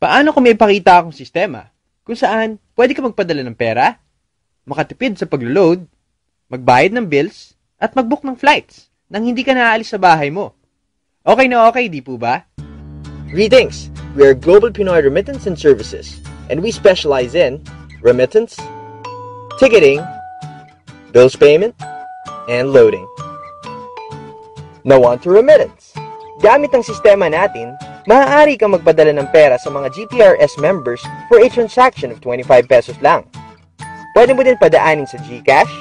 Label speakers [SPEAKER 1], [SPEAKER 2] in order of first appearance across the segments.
[SPEAKER 1] Paano kung may ipakita akong sistema kung saan pwede ka magpadala ng pera, makatipid sa paglo-load, magbayad ng bills, at mag-book ng flights nang hindi ka naaalis sa bahay mo? Okay na okay, di po ba?
[SPEAKER 2] Greetings! We are Global Pinoy Remittance and Services, and we specialize in remittance, ticketing, bills payment, and loading. Now on to remittance. Gamit ang sistema natin, maaari kang magpadala ng pera sa mga GPRS members for a transaction of 25 pesos lang. Pwede mo din padaanin sa GCash,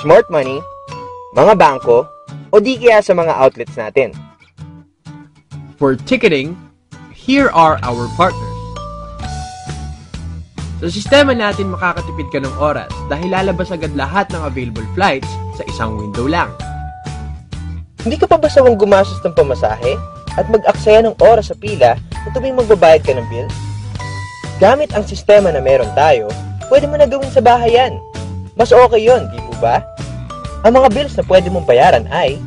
[SPEAKER 2] Smart Money, mga bangko, o di kaya sa mga outlets natin.
[SPEAKER 1] For ticketing, here are our partners. Sa sistema natin, makakatipid ka ng oras dahil lalabas agad lahat ng available flights sa isang window lang.
[SPEAKER 2] Hindi ka pa ba sawang gumastos ng pamasahe at mag-aksaya ng oras sa pila na tuwing magbabayad ka ng bill? Gamit ang sistema na meron tayo, pwede mo na gawin sa bahay yan. Mas okay yun, di po ba? Ang mga bills na pwede mong bayaran ay...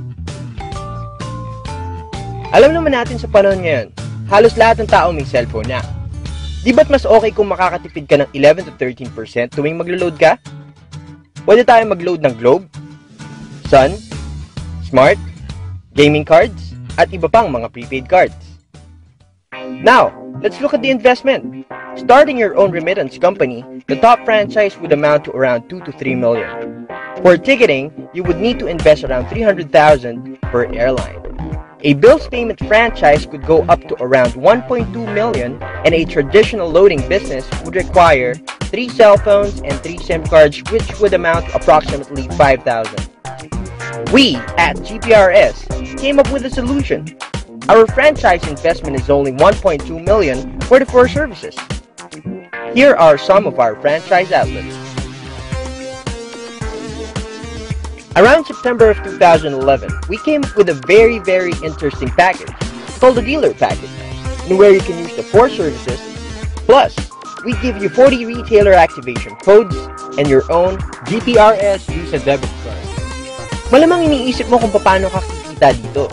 [SPEAKER 2] Alam naman natin sa panahon ngayon, halos lahat ng tao may cellphone na. Di ba't mas okay kung makakatipid ka ng 11 to 13% tuwing maglo-load ka? Pwede tayo mag-load ng Globe, Sun, Smart, gaming cards, at iba pang mga prepaid cards. Now, let's look at the investment. Starting your own remittance company, the top franchise would amount to around 2 to 3 million. For ticketing, you would need to invest around 300,000 per airline. A bills payment franchise could go up to around 1.2 million, and a traditional loading business would require 3 cell phones and 3 SIM cards, which would amount to approximately 5,000. We, at GPRS, came up with a solution. Our franchise investment is only 1.2 million for the 4 services. Here are some of our franchise outlets. Around September of 2011, we came up with a very interesting package called the dealer package, in where you can use the 4 services, plus we give you 40 retailer activation codes and your own GPRS Visa debit card. Malamang iniisip mo kung paano ka kikita dito.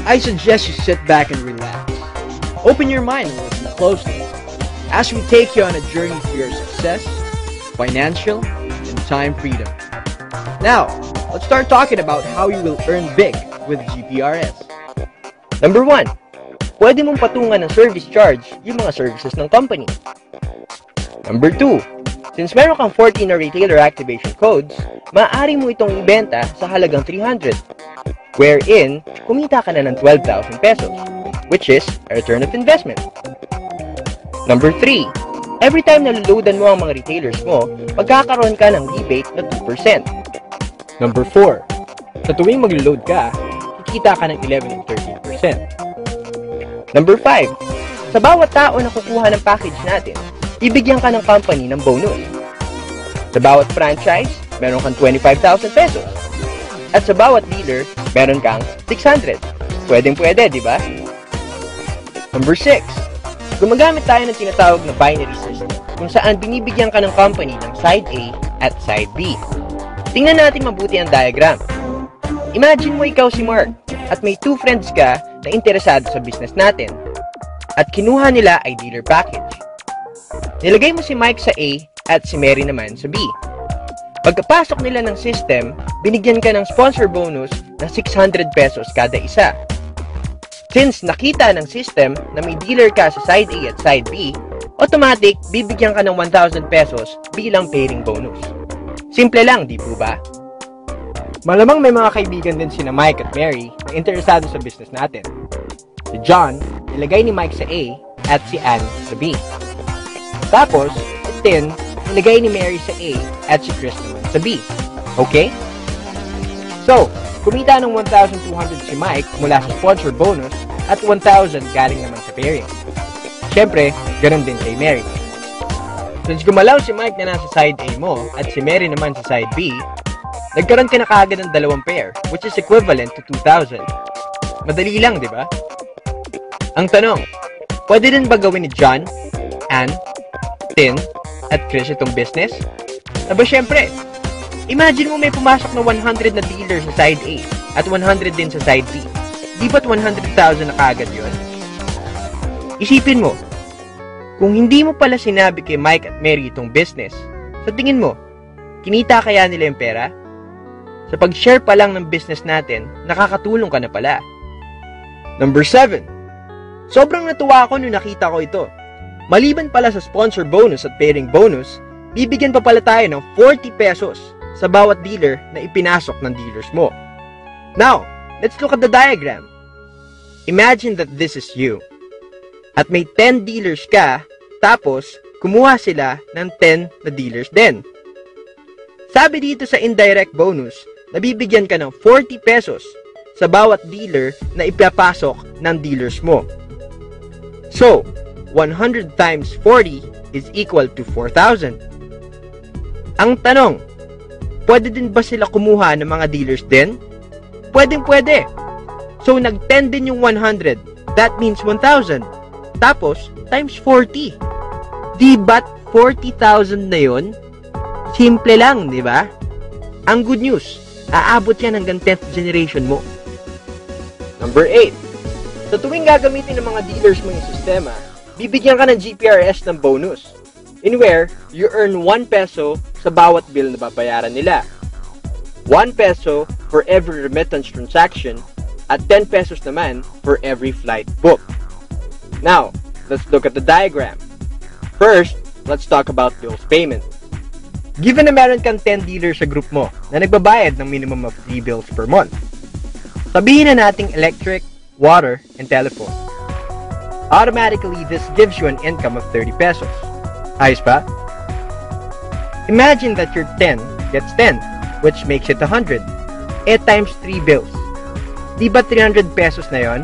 [SPEAKER 1] I suggest you sit back and relax. Open your mind and listen closely as we take you on a journey to your success, financial, and time freedom. Now, let's start talking about how you will earn big with GPRS.
[SPEAKER 2] Number 1, pwede mong patungan ng service charge yung mga services ng company. Number 2, since meron kang 14 na retailer activation codes, maaari mo itong ibenta sa halagang 300, wherein kumita ka na ng 12,000 pesos, which is a return of investment. Number 3, every time na luludan mo ang mga retailers mo, magkakaroon ka ng rebate na 2%. Number 4, sa tuwing maglo-load ka, kikita ka ng 11 to 13%. Number 5, sa bawat tao na kukuha ng package natin, ibigyan ka ng company ng bonus. Sa bawat franchise, meron kang 25,000 pesos. At sa bawat dealer, meron kang 600. Pwedeng-pwede, di ba? Number 6, gumagamit tayo ng tinatawag na binary system, kung saan binibigyan ka ng company ng side A at side B. Tingnan natin mabuti ang diagram. Imagine mo ikaw si Mark, at may 2 friends ka na interesado sa business natin. At kinuha nila ay dealer package. Nilagay mo si Mike sa A at si Mary naman sa B. Pagkapasok nila ng system, binigyan ka ng sponsor bonus na 600 pesos kada isa. Since nakita ng system na may dealer ka sa side A at side B, automatic bibigyan ka ng 1,000 pesos bilang pairing bonus. Simple lang, di po ba? Malamang may mga kaibigan din sina Mike at Mary na interesado sa business natin. Si John, nilagay ni Mike sa A at si Anne sa B. Tapos, si Tin, nilagay ni Mary sa A at si Chris naman sa B. Okay? So, kumita ng 1,200 si Mike mula sa sponsor bonus at 1,000 galing naman sa pairing. Siyempre, ganun din kay Mary. Since gumalaw si Mike na nasa side A mo at si Mary naman sa side B, nagkaroon ka na kaagad ng 2 pair, which is equivalent to 2,000. Madali lang, di ba? Ang tanong, pwede din ba gawin ni John, Anne, Tin, at Chris itong business? Aba syempre, imagine mo may pumasok na 100 na dealer sa side A at 100 din sa side B. Di ba't 100,000 na kaagad yun? Isipin mo, Kung hindi mo pala sinabi kay Mike at Mary itong business, sa tingin mo, kinita kaya nila yung pera? Sa pag-share pa lang ng business natin, nakakatulong ka na pala. Number 7. Sobrang natuwa ako nung nakita ko ito. Maliban pala sa sponsor bonus at pairing bonus, bibigyan pa pala tayo ng 40 pesos sa bawat dealer na ipinasok ng dealers mo. Now, let's look at the diagram. Imagine that this is you. At may 10 dealers ka, tapos kumuha sila ng 10 na dealers din. Sabi dito sa indirect bonus, nabibigyan ka ng 40 pesos sa bawat dealer na ipapasok ng dealers mo. So, 100 times 40 is equal to 4,000. Ang tanong, pwede din ba sila kumuha ng mga dealers din? Pwede. So, nag-10 din yung 100. That means 1,000. Tapos, times 40. Di ba't 40,000 na yun? Simple lang, di ba? Ang good news, aabot yan hanggang 10th generation mo. Number 8. Sa tuwing gagamitin ng mga dealers mo yung sistema, bibigyan ka ng GPRS ng bonus, in where you earn 1 peso sa bawat bill na babayaran nila. 1 peso for every remittance transaction at 10 pesos naman for every flight booked. Now, let's look at the diagram. First, let's talk about bills payment. Given na meron kang 10 dealers sa group mo na nagbabayad ng minimum of 3 bills per month, sabihin na nating electric, water, and telephone. Automatically, this gives you an income of 30 pesos. Ayos ba? Imagine that your 10 gets 10, which makes it 100. Times 3 bills. Di ba 300 pesos na yon?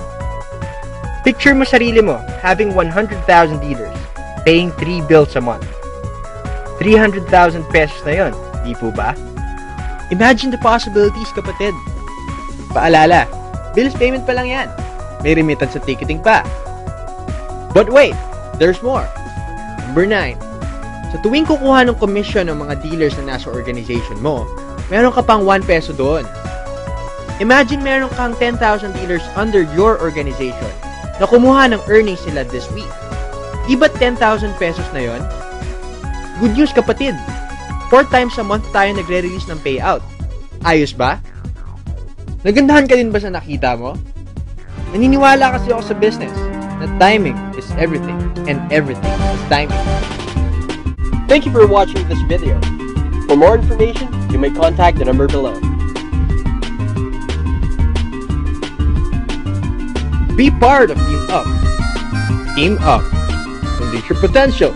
[SPEAKER 2] Picture mo sarili mo having 100,000 dealers, paying 3 bills a month. 300,000 pesos na yon, di po ba? Imagine the possibilities, kapatid. Paalala, bills payment pa lang yan. May remittance sa ticketing pa. But wait, there's more. Number 9. Sa tuwing kukuha ng commission ng mga dealers na nasa organization mo, meron ka pang 1 peso doon. Imagine meron kang 10,000 dealers under your organization na kumuha ng earnings nila this week. Di ba 10,000 pesos na yon? Good news, kapatid. 4 times a month tayo nagre-release ng payout. Ayos ba? Nagandahan ka din ba sa nakita mo? Naniniwala kasi ako sa business na timing is everything and everything is timing. Thank you for watching this video. For more information, you may contact the number below. Be part of Team Up. Team Up. Unleash your potential.